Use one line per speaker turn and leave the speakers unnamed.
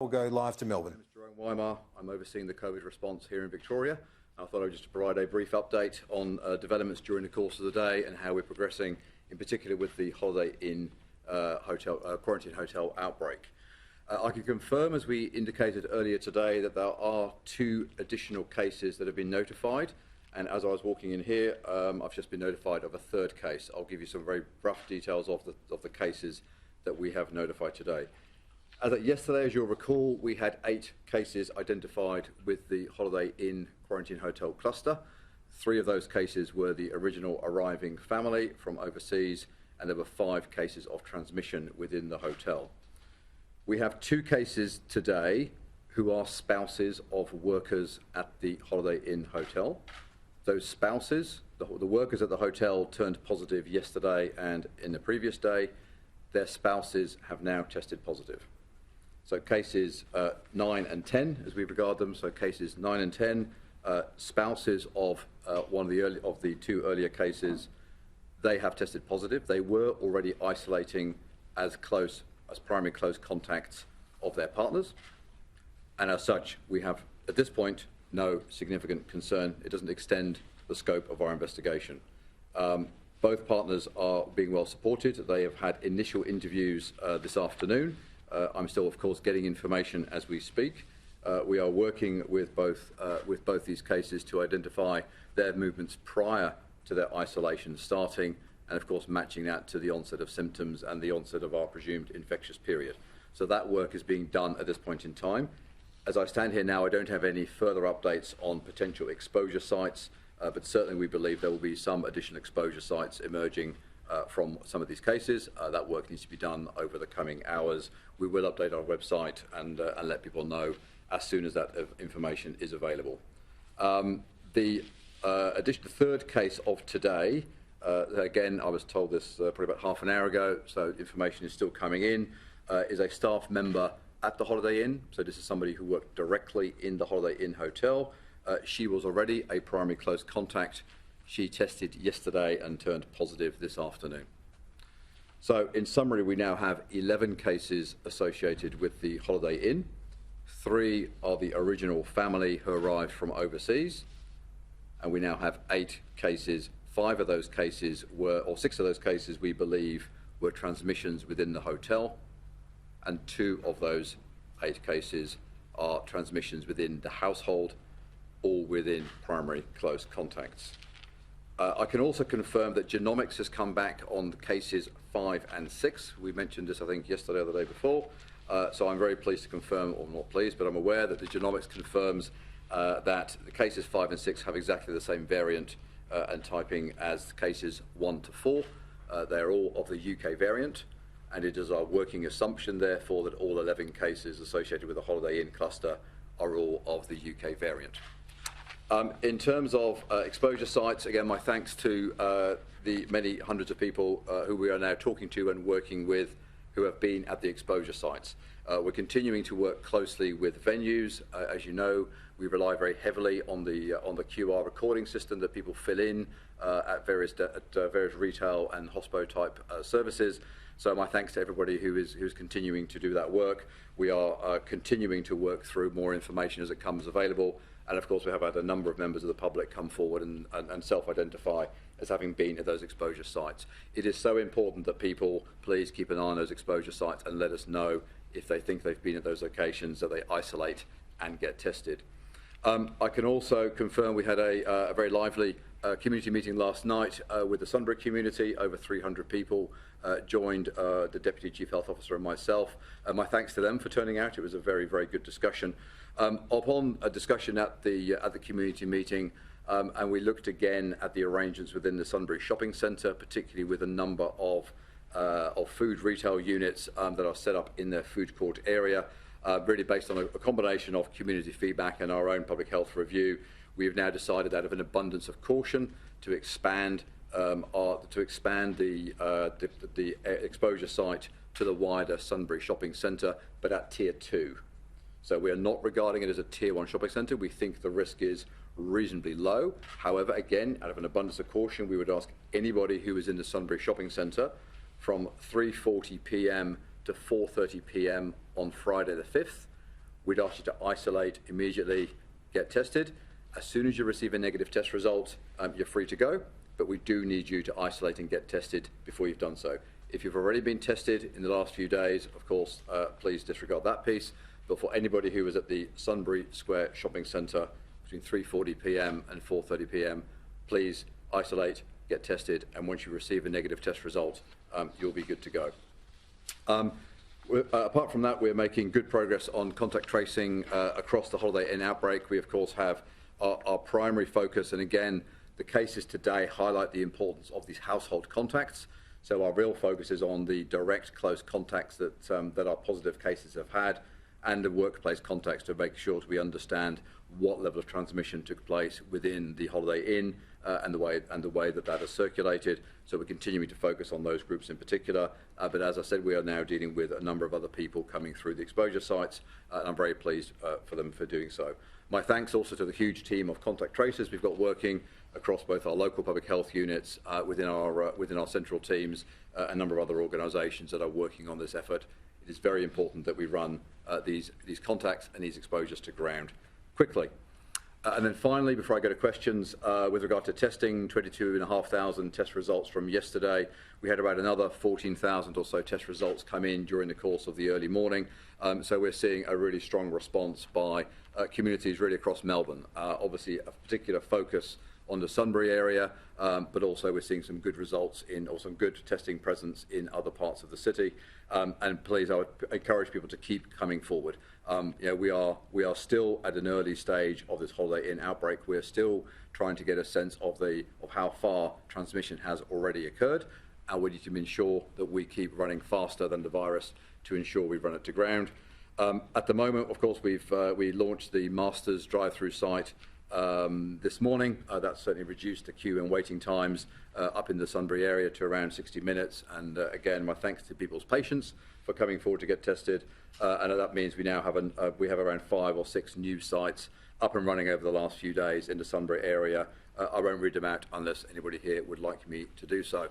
We'll go live to Melbourne.
My name is Jeroen Weimar. I'm overseeing the COVID response here in Victoria. I thought I would just provide a brief update on developments during the course of the day and how we're progressing, in particular with the Holiday Inn quarantine hotel outbreak. I can confirm, as we indicated earlier today, that there are 2 additional cases that have been notified. And as I was walking in here, I've just been notified of a 3rd case. I'll give you some very rough details of the cases that we have notified today. As of yesterday, as you'll recall, we had 8 cases identified with the Holiday Inn quarantine hotel cluster. 3 of those cases were the original arriving family from overseas, and there were 5 cases of transmission within the hotel. We have 2 cases today who are spouses of workers at the Holiday Inn hotel. Those spouses, the workers at the hotel, turned positive yesterday and in the previous day. Their spouses have now tested positive. So cases 9 and 10, as we regard them, so cases 9 and 10, spouses of one of the 2 earlier cases, they have tested positive. They were already isolating as primary close contacts of their partners. And as such, we have, at this point, no significant concern. It doesn't extend the scope of our investigation. Both partners are being well supported. They have had initial interviews this afternoon. I'm still, of course, getting information as we speak. We are working with both these cases to identify their movements prior to their isolation starting, and of course matching that to the onset of symptoms and the onset of our presumed infectious period. So that work is being done at this point in time. As I stand here now, I don't have any further updates on potential exposure sites, but certainly we believe there will be some additional exposure sites emerging from some of these cases. That work needs to be done over the coming hours. We will update our website and let people know as soon as that information is available. The 3rd case of today, again, I was told this probably about half an hour ago, so information is still coming in, is a staff member at the Holiday Inn. So this is somebody who worked directly in the Holiday Inn hotel. She was already a primary close contact. She tested yesterday and turned positive this afternoon. So in summary, we now have 11 cases associated with the Holiday Inn. 3 are the original family who arrived from overseas. And we now have 8 cases. 5 of those cases or 6 of those cases we believe were transmissions within the hotel. And 2 of those 8 cases are transmissions within the household, all within primary close contacts. I can also confirm that genomics has come back on the cases 5 and 6. We mentioned this, I think, yesterday or the day before. So I'm very pleased to confirm, or not pleased, but I'm aware that the genomics confirms that the cases 5 and 6 have exactly the same variant and typing as cases 1 to 4. They're all of the UK variant. And it is our working assumption, therefore, that all 11 cases associated with the Holiday Inn cluster are all of the UK variant. In terms of exposure sites, again, my thanks to the many hundreds of people who we are now talking to and working with who have been at the exposure sites. We're continuing to work closely with venues. As you know, we rely very heavily on the QR recording system that people fill in at various retail and hospo type services. So my thanks to everybody who's continuing to do that work. We are continuing to work through more information as it comes available. And of course, we have had a number of members of the public come forward and self-identify as having been at those exposure sites. It is so important that people please keep an eye on those exposure sites and let us know if they think they've been at those locations, that they isolate and get tested. I can also confirm we had a very lively community meeting last night with the Sunbury community. Over 300 people joined the Deputy Chief Health Officer and myself. My thanks to them for turning out. It was a very, very good discussion. Upon a discussion at the community meeting, and we looked again at the arrangements within the Sunbury Shopping Centre, particularly with a number of food retail units that are set up in their food court area, really based on a combination of community feedback and our own public health review. We have now decided, out of an abundance of caution, to expand the exposure site to the wider Sunbury Shopping Centre, but at Tier 2. So we are not regarding it as a Tier 1 shopping centre. We think the risk is reasonably low. However, again, out of an abundance of caution, we would ask anybody who is in the Sunbury Shopping Centre from 3:40 p.m. to 4:30 p.m. on Friday the 5th, we'd ask you to isolate immediately, get tested. As soon as you receive a negative test result, you're free to go, but we do need you to isolate and get tested before you've done so. If you've already been tested in the last few days, of course, please disregard that piece. But for anybody who was at the Sunbury Square Shopping Centre between 3:40 p.m. and 4:30 p.m., please isolate, get tested, and once you receive a negative test result, you'll be good to go. Apart from that, we're making good progress on contact tracing across the Holiday Inn outbreak. We, of course, have our primary focus, and again, the cases today highlight the importance of these household contacts. So our real focus is on the direct close contacts that our positive cases have had, and the workplace contacts to make sure that we understand what level of transmission took place within the Holiday Inn and the way that has circulated. So we're continuing to focus on those groups in particular. But as I said, we are now dealing with a number of other people coming through the exposure sites, and I'm very pleased for them for doing so. My thanks also to the huge team of contact tracers we've got working across both our local public health units, within our central teams, a number of other organisations that are working on this effort. It is very important that we run these contacts and these exposures to ground quickly. And then finally, before I go to questions, with regard to testing, 22,500 test results from yesterday. We had about another 14,000 or so test results come in during the course of the early morning. So we're seeing a really strong response by communities really across Melbourne. Obviously, a particular focus on the Sunbury area, but also we're seeing some good results or some good testing presence in other parts of the city. And please, I would encourage people to keep coming forward. We are still at an early stage of this Holiday Inn outbreak. We're still trying to get a sense of how far transmission has already occurred, and we need to ensure that we keep running faster than the virus to ensure we run it to ground. At the moment, of course, we launched the Masters drive-through site this morning. That's certainly reduced the queue and waiting times up in the Sunbury area to around 60 minutes. And again, my thanks to people's patience for coming forward to get tested. And that means we now have around 5 or 6 new sites up and running over the last few days in the Sunbury area. I won't read them out unless anybody here would like me to do so.